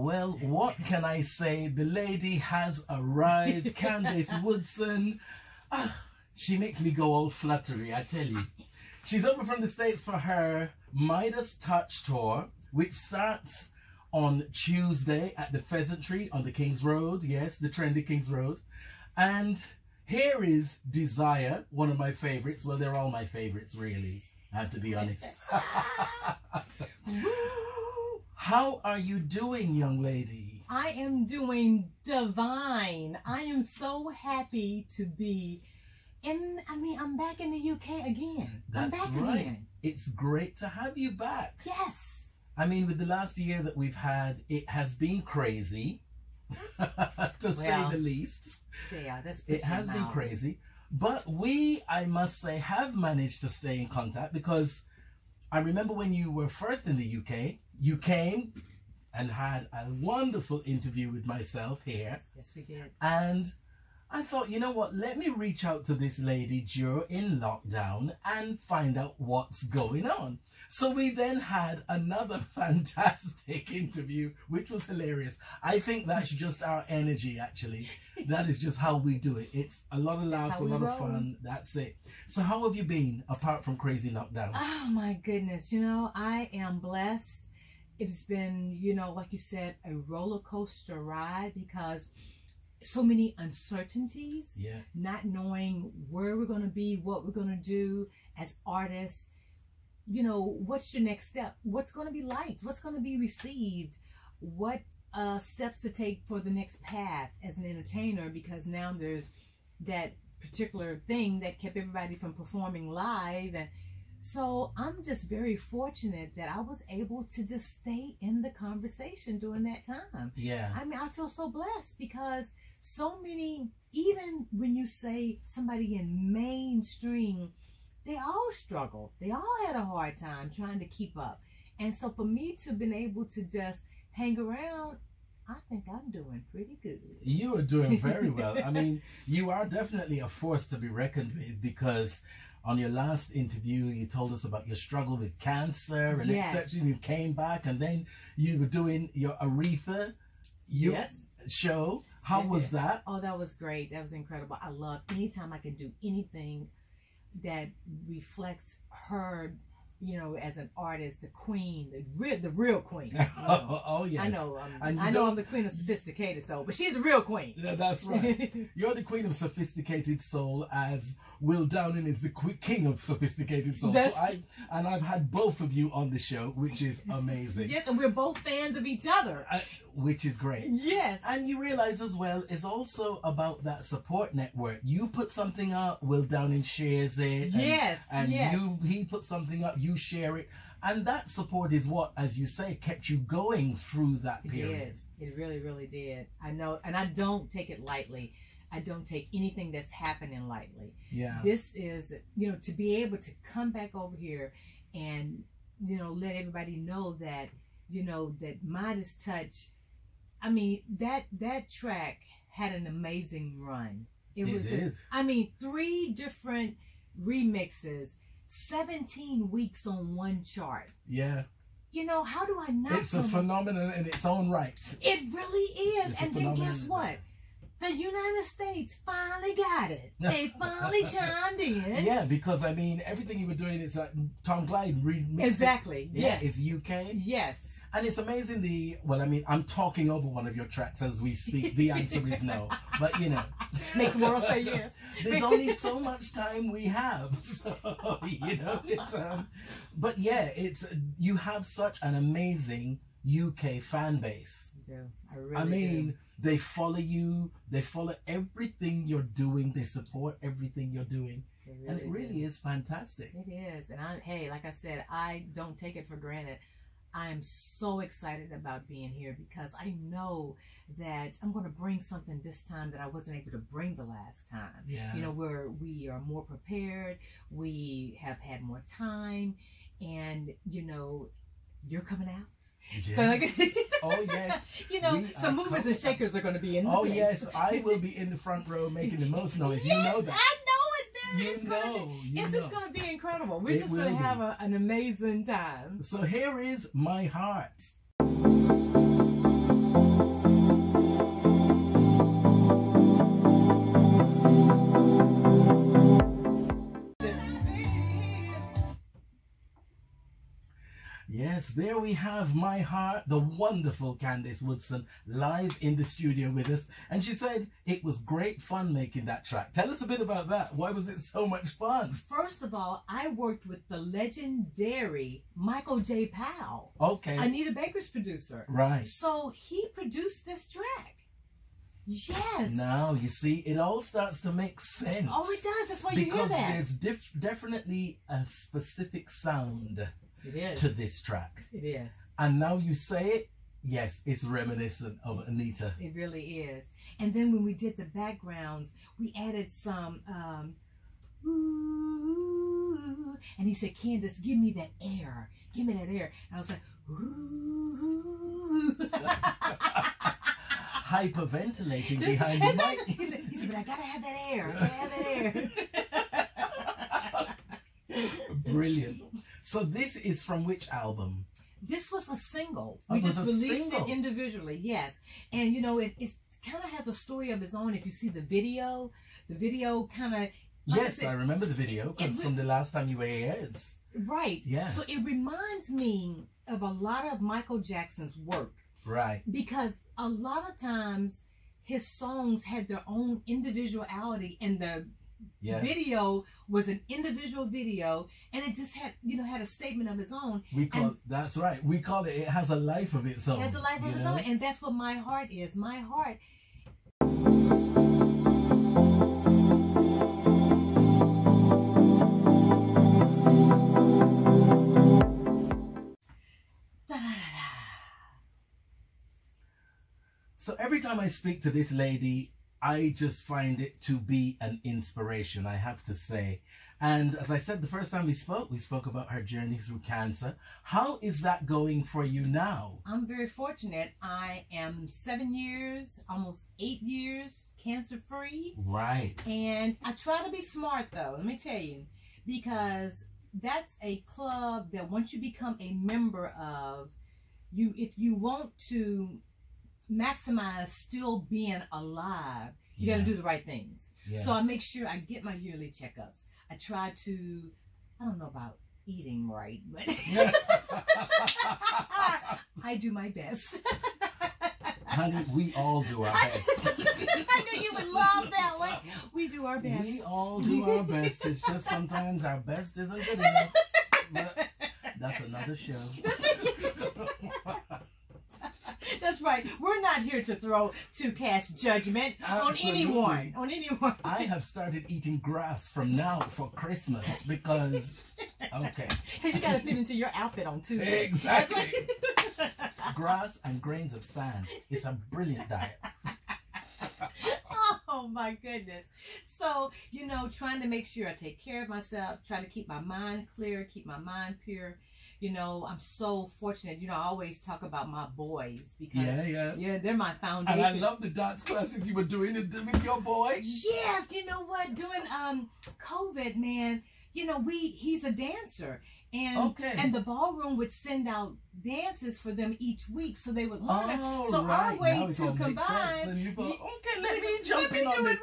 Well, what can I say? The lady has arrived, Candace Woodson. She makes me go all fluttery, I tell you. She's over from the States for her Midas Touch tour, which starts on Tuesday at the Pheasantry on the King's Road. Yes, the trendy King's Road. And here is Desire, one of my favorites. Well, they're all my favorites, really. I have to be honest. How are you doing, young lady? I am doing divine. I am so happy to be I'm back in the UK again. I'm back again. It's great to have you back. Yes. I mean, with the last year that we've had, it has been crazy, to say the least. Yeah, it has been crazy. But we, I must say, have managed to stay in contact, because I remember when you were first in the UK, you came and had a wonderful interview with myself here. Yes, we did. And I thought, you know what, let me reach out to this lady during lockdown and find out what's going on. So we then had another fantastic interview, which was hilarious. I think that's just our energy, actually. That is just how we do it. It's a lot of laughs, a lot of fun. That's it. So how have you been, apart from crazy lockdown? Oh, my goodness. You know, I am blessed. It's been, you know, like you said, a roller coaster ride, because so many uncertainties, not knowing where we're going to be, what we're going to do as artists. You know, what's your next step? What's going to be liked? What's going to be received? What steps to take for the next path as an entertainer? Because now there's that particular thing that kept everybody from performing live. And so I'm just very fortunate that I was able to just stay in the conversation during that time. Yeah. I mean, I feel so blessed, because so many, even when you say somebody in mainstream, they all struggled. They all had a hard time trying to keep up. And so for me to have been able to just hang around, I think I'm doing pretty good. You are doing very well. I mean, you are definitely a force to be reckoned with, because on your last interview, you told us about your struggle with cancer, and exception, you came back, and then you were doing your Aretha show. How was that? Oh, that was great. That was incredible. I love anytime I can do anything that reflects her, you know, as an artist, the queen, the real queen. You know. Oh, yes. I know. I know I'm the queen of sophisticated soul, but she's the real queen. Yeah, that's right. You're the queen of sophisticated soul, as Will Downing is the king of sophisticated soul. And I've had both of you on the show, which is amazing. Yes, and we're both fans of each other. Which is great. Yes. And you realize as well, it's also about that support network. You put something up, Will Downing shares it. Yes. And he puts something up, you share it. And that support is what, as you say, kept you going through that period. It really, really did. I know, and I don't take it lightly. I don't take anything that's happening lightly. Yeah. This is, you know, to be able to come back over here and, you know, let everybody know that, you know, that Midas Touch, I mean, that track had an amazing run. It did. I mean, 3 different remixes, 17 weeks on one chart. Yeah. You know, how do I not? It's a phenomenon in its own right. It really is. And then guess what? The United States finally got it. They finally chimed in. Yeah, because I mean, everything you were doing is Tom Glide remixed. Exactly. Yes. It's UK. Yes. And it's amazing well, I mean, I'm talking over one of your tracks as we speak. The answer is no. But, you know. Make the world say yes. There's only so much time we have. So, you know, it's, but yeah, you have such an amazing UK fan base. I do. I really mean, they follow you. They follow everything you're doing. They support everything you're doing. Really and it really is fantastic. It is. And hey, like I said, I don't take it for granted. I am so excited about being here, because I know that I'm going to bring something this time that I wasn't able to bring the last time. Yeah. You know, we are more prepared. We have had more time, and you know, you're coming out. Yes. Oh yes. You know, some movers and shakers are going to be in the place. Yes, I will be in the front row making the most noise. Yes, you know that. I know it, Barrie. It's just going to be incredible. We're just going to have an amazing time. So here is My Heart. Yes, there we have My Heart, the wonderful Candace Woodson, live in the studio with us. And she said it was great fun making that track. Tell us a bit about that. Why was it so much fun? First of all, I worked with the legendary Michael J. Powell. Okay. Anita Baker's producer. Right. So he produced this track. Yes. Now, you see, it all starts to make sense. Oh, it does. That's why you hear that. Because there's definitely a specific sound it is. to this track. It is. And now you say it, yes, it's reminiscent of Anita. It really is. And then when we did the backgrounds, we added some, ooh, and he said, Candace, give me that air. Give me that air. And I was like, ooh. Hyperventilating behind the mic. He said, but I gotta have that air. I gotta have that air. Brilliant. So this is from which album? This was a single. We just released it individually, yes. And you know, it kind of has a story of its own. If you see the video kind of... Yes, I remember the video because from the last time you were here. Right. Yeah. So it reminds me of a lot of Michael Jackson's work. Right. Because a lot of times his songs had their own individuality, and the video was an individual video, and it just had, you know, had a statement of its own. That's right. We call it has a life of its own. It has a life of its own, and that's what My Heart is. My Heart. So every time I speak to this lady, I just find it to be an inspiration, I have to say. And as I said, the first time we spoke about her journey through cancer. How is that going for you now? I'm very fortunate. I am 7 years, almost 8 years cancer-free. Right. And I try to be smart, though, let me tell you, because that's a club that once you become a member of, if you want to maximize still being alive, you got to do the right things. So I make sure I get my yearly checkups. I try to, I don't know about eating right, but I do my best. Honey, we all do our best. I knew you would love that one. We do our best. We all do our best. It's just sometimes our best isn't good enough. But that's another show. That's right. We're not here to cast judgment on anyone. I have started eating grass from now for Christmas because, okay. Because you got to fit into your outfit on Tuesday. Exactly. Grass and grains of sand. It's a brilliant diet. Oh my goodness. So, you know, trying to make sure I take care of myself, trying to keep my mind clear, keep my mind pure. You know, I'm so fortunate. You know, I always talk about my boys because they're my foundation. And I love the dance classes you were doing with your boy. Yes, you know what? During COVID, man, you know, he's a dancer. And the ballroom would send out dances for them each week, so they would learn. So our way to combine. And you go, okay, let me jump in on this.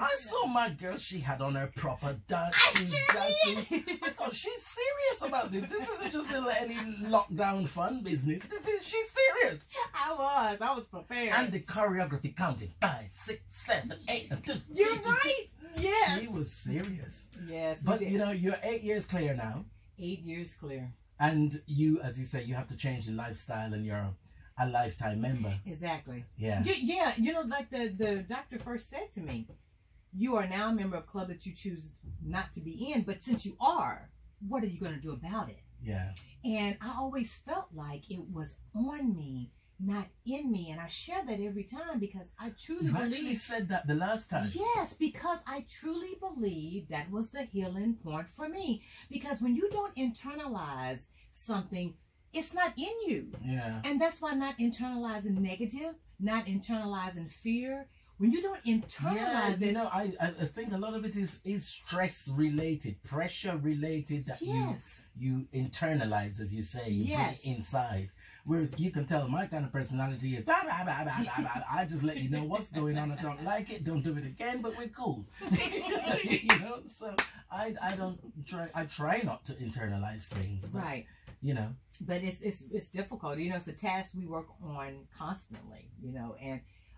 I saw my girl; she had on her proper dance. She's dancing. I thought she's serious about this. This isn't just any lockdown fun business. She's serious. I was prepared. And the choreography counting 5, 6, 7, 8, and 2. You're right. Yes. She was serious. Yes. But you know, you're 8 years clear now. 8 years clear. And you, as you say, you have to change the lifestyle, and you're a lifetime member. Exactly. Yeah. Yeah. You know, like the doctor first said to me, you are now a member of a club that you choose not to be in, but since you are, what are you going to do about it? Yeah. And I always felt like it was on me, not in me. And I share that every time because I truly believe... You actually said that the last time. Yes, because I truly believe that was the healing point for me. Because when you don't internalize something, it's not in you. Yeah. And that's why not internalizing negative, not internalizing fear. When you don't internalize it... You know, I think a lot of it is stress related, pressure related that you internalize, as you say, you put it inside. Whereas you can tell my kind of personality is blah, blah, blah, blah, blah, blah. I just let you know what's going on. I don't like it. Don't do it again, but we're cool. You know, so I try not to internalize things. But right. you know. But it's difficult. You know, it's a task we work on constantly, you know,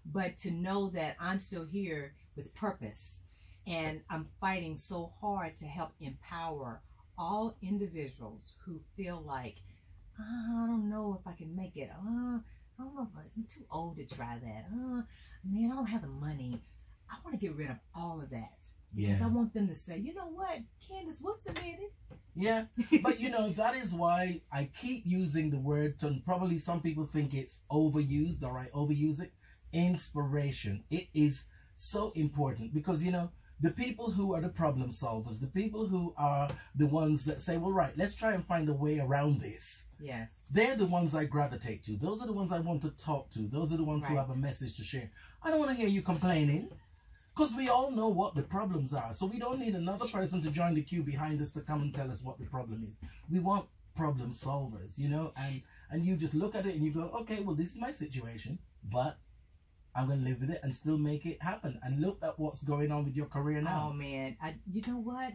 but to know that I'm still here with purpose and I'm fighting so hard to help empower all individuals who feel like, I don't know if I can make it. I don't know if I'm too old to try that. Man, I don't have the money. I want to get rid of all of that. Because I want them to say, you know what, Candace Woodson did it. Yeah, but you know, that is why I keep using the word, and probably some people think it's overused, or I overuse it, inspiration. It is so important because, you know, the people who are the problem solvers, the people who are the ones that say, well, right, let's try and find a way around this. Yes. They're the ones I gravitate to. Those are the ones I want to talk to. Those are the ones who have a message to share. I don't want to hear you complaining. Because we all know what the problems are. So we don't need another person to join the queue behind us to come and tell us what the problem is. We want problem solvers, you know, and you just look at it and you go, okay, well, this is my situation, but I'm going to live with it and still make it happen. And look at what's going on with your career now. Oh, man. You know what?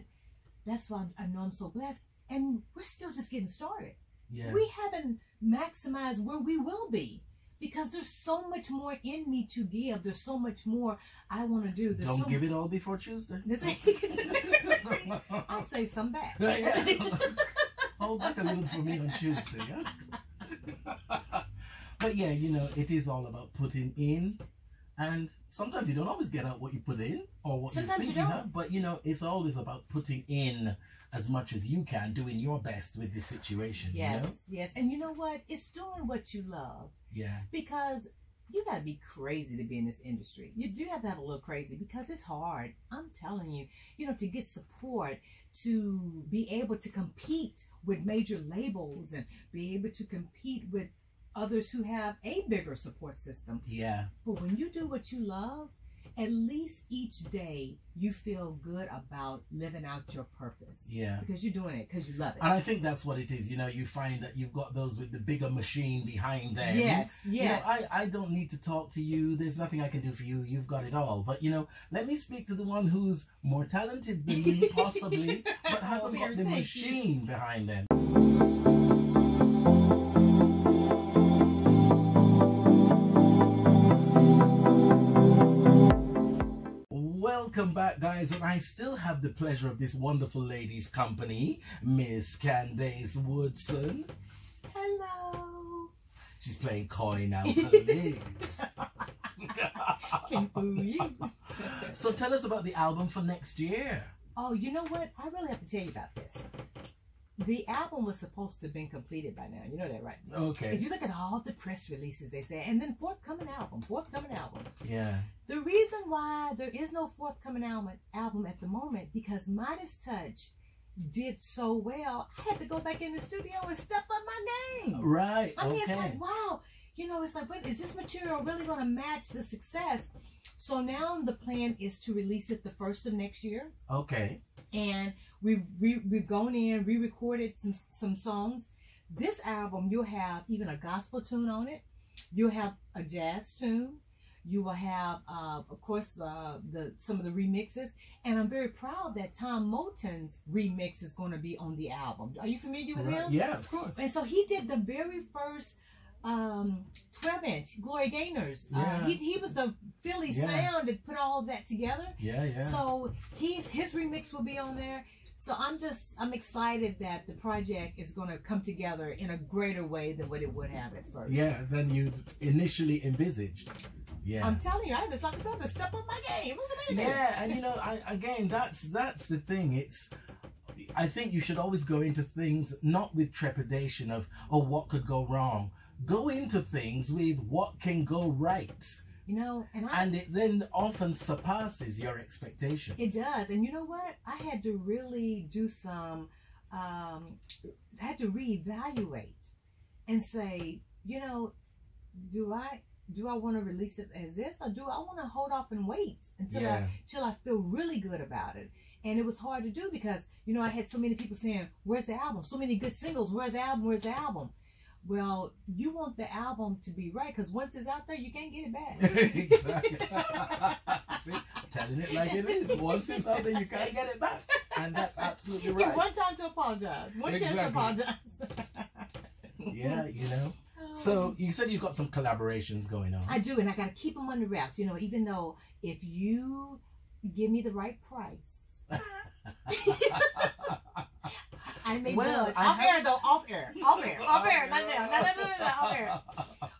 That's why I know I'm so blessed. And we're still just getting started. Yeah. We haven't maximized where we will be. Because there's so much more in me to give. There's so much more I want to do. Don't give it all before Tuesday. I'll save some back. Yeah. Hold back a little for me on Tuesday. Yeah? But yeah, you know, it is all about putting in. And sometimes you don't always get out what you put in or what sometimes you think you have. But, you know, it's always about putting in as much as you can, doing your best with this situation. Yes, you know? Yes. And you know what? It's doing what you love. Yeah. Because you got to be crazy to be in this industry. You do have to have a little crazy because it's hard. I'm telling you, you know, to get support, to be able to compete with major labels and be able to compete with others who have a bigger support system. Yeah. But when you do what you love, at least each day you feel good about living out your purpose. Yeah. Because you're doing it because you love it. And I think that's what it is. You know, you find that you've got those with the bigger machine behind them. Yes, yes. You know, I don't need to talk to you. There's nothing I can do for you. You've got it all. But, you know, let me speak to the one who's more talented than you, possibly, but hasn't got the machine behind them. Welcome back, guys, and I still have the pleasure of this wonderful lady's company, Miss Candace Woodson. Hello. She's playing coy now, please. Can't fool you. So tell us about the album for next year. Oh, you know what? I really have to tell you about this. The album was supposed to have been completed by now. You know that, right? Okay. If you look at all the press releases, they say, and then forthcoming album. Yeah. The reason why there is no forthcoming album at the moment, because Midas Touch did so well, I had to go back in the studio and step up my game. Right. I mean, it's like, wow. You know, it's like, wait, is this material really going to match the success? So now the plan is to release it the 1st of next year. Okay. And we've gone in, re-recorded some songs. This album, you'll have even a gospel tune on it. You'll have a jazz tune. You will have, of course, some of the remixes. And I'm very proud that Tom Moulton's remix is going to be on the album. Are you familiar with him? Yeah, of course. And so he did the very first 12-inch Gloria Gaynor's. He was the Philly sound that put all of that together. Yeah. So his remix will be on there. So I'm excited that the project is going to come together in a greater way than what it would have at first. Yeah, than you initially envisaged. Yeah. I'm telling you, I just, like I said, to step on my game. What's the matter? Yeah, and you know, again, that's the thing. I think you should always go into things not with trepidation of, oh, what could go wrong. Go into things with what can go right. You know, and it then often surpasses your expectations. It does. And you know what? I had to really do some, I had to reevaluate and say, you know, do I want to release it as this, or do I want to hold off and wait until I feel really good about it? And it was hard to do because, you know, I had so many people saying, where's the album? So many good singles. Where's the album? Where's the album? Well, you want the album to be right, because once it's out there, you can't get it back. Exactly. See, telling it like it is. Once it's out there, you can't get it back. And that's absolutely right. One time to apologize. One chance to apologize. Yeah, you know. So you said you've got some collaborations going on. I do, and I got to keep them under wraps. You know, even though if you give me the right price, I may budge. Off air, off air, not now, no, off air.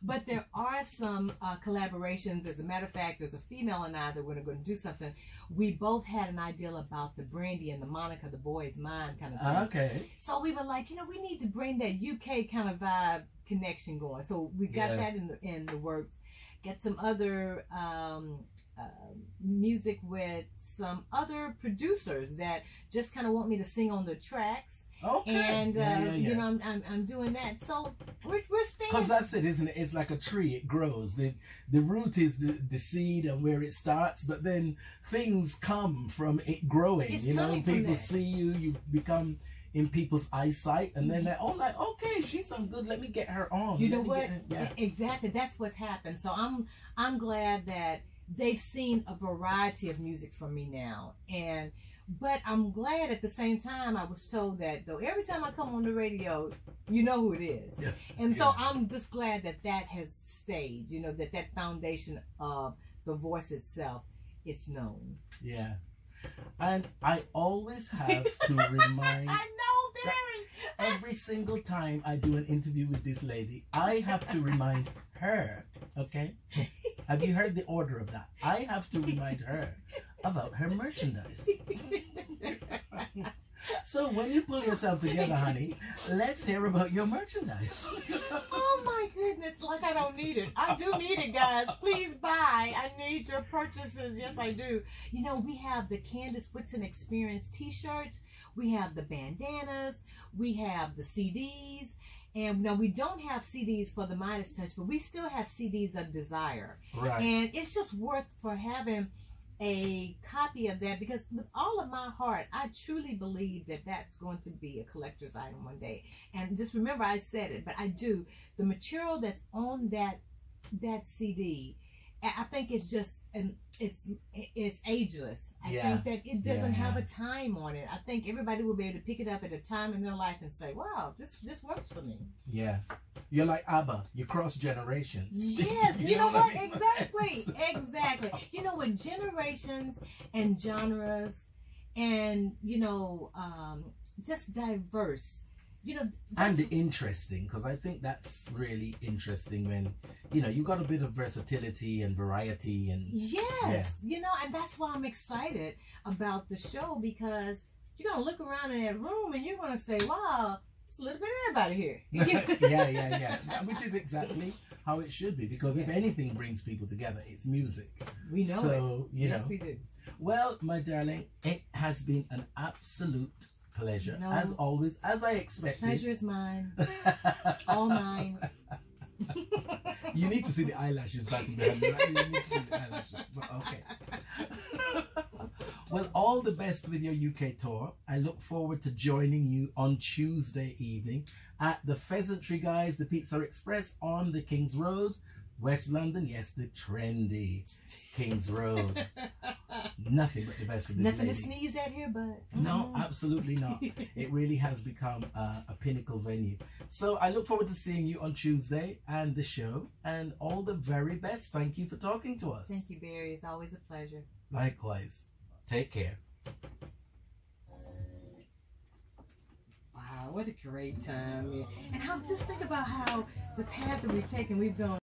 But there are some collaborations. As a matter of fact, there's a female and I that we're going to do something. We both had an idea about the Brandy and the Monica, the boy is mine kind of thing. Okay. So we were like, you know, we need to bring that UK kind of vibe connection going. So we got that in the works. Get some other music with some other producers that just kind of want me to sing on the tracks. Okay. And you know, I'm doing that. So we're staying. Because that's it, isn't it? It's like a tree. It grows. The root is the seed and where it starts, but then things come from it growing. It's you know, people that. see you. You become in people's eyesight, and then they're all like, okay, she's some good. Let me get her on. You know what? Exactly. That's what's happened. So I'm glad that they've seen a variety of music from me now, but I'm glad at the same time I was told that though every time I come on the radio, you know who it is. Yeah. And so I'm just glad that has stayed, you know, that foundation of the voice itself, it's known. Yeah. And I always have to remind... I know, Barrie! Every single time I do an interview with this lady, I have to remind her, okay? Have you heard the order of that? I have to remind her about her merchandise. So when you pull yourself together, honey, let's hear about your merchandise. Oh my goodness, like I don't need it. I do need it, guys. Please buy. I need your purchases. Yes, I do. You know, we have the Candace Woodson Experience t-shirts. We have the bandanas. We have the CDs. And now we don't have CDs for the Midas Touch, but we still have CDs of Desire. Right. And it's just worth for having a copy of that, because with all of my heart, I truly believe that that's going to be a collector's item one day. And just remember, I said it, but I do. The material that's on that CD, I think it's just it's ageless. I think that it doesn't have a time on it. I think everybody will be able to pick it up at a time in their life and say, "Wow, this works for me." Yeah, you're like ABBA. You cross generations. Yes, you know what? Exactly. You know what? Generations and genres, and you know, just diverse. You know, and interesting, because I think that's really interesting when, you know, you got a bit of versatility and variety and you know, and that's why I'm excited about the show, because you're gonna look around in that room and you're gonna say, wow, it's a little bit of everybody here. yeah, which is exactly how it should be, because if anything brings people together, it's music. We know so, it. You know. Yes, we do. Well, my darling, it has been an absolute pleasure, as always, as I expected. Pleasure is mine. All mine. You need to see the eyelashes back behind you, right? You need to see the eyelashes. But okay. Well, all the best with your UK tour. I look forward to joining you on Tuesday evening at the Pheasantry Guys, the Pizza Express on the King's Road, West London. Yes, the trendy King's Road. Nothing but the best of this Nothing lady. to sneeze at here, but no, absolutely not. It really has become a pinnacle venue. So I look forward to seeing you on Tuesday and the show, and all the very best. Thank you for talking to us. Thank you, Barrie. It's always a pleasure. Likewise. Take care. Wow, what a great time. And just think about how the path that we've taken, we've gone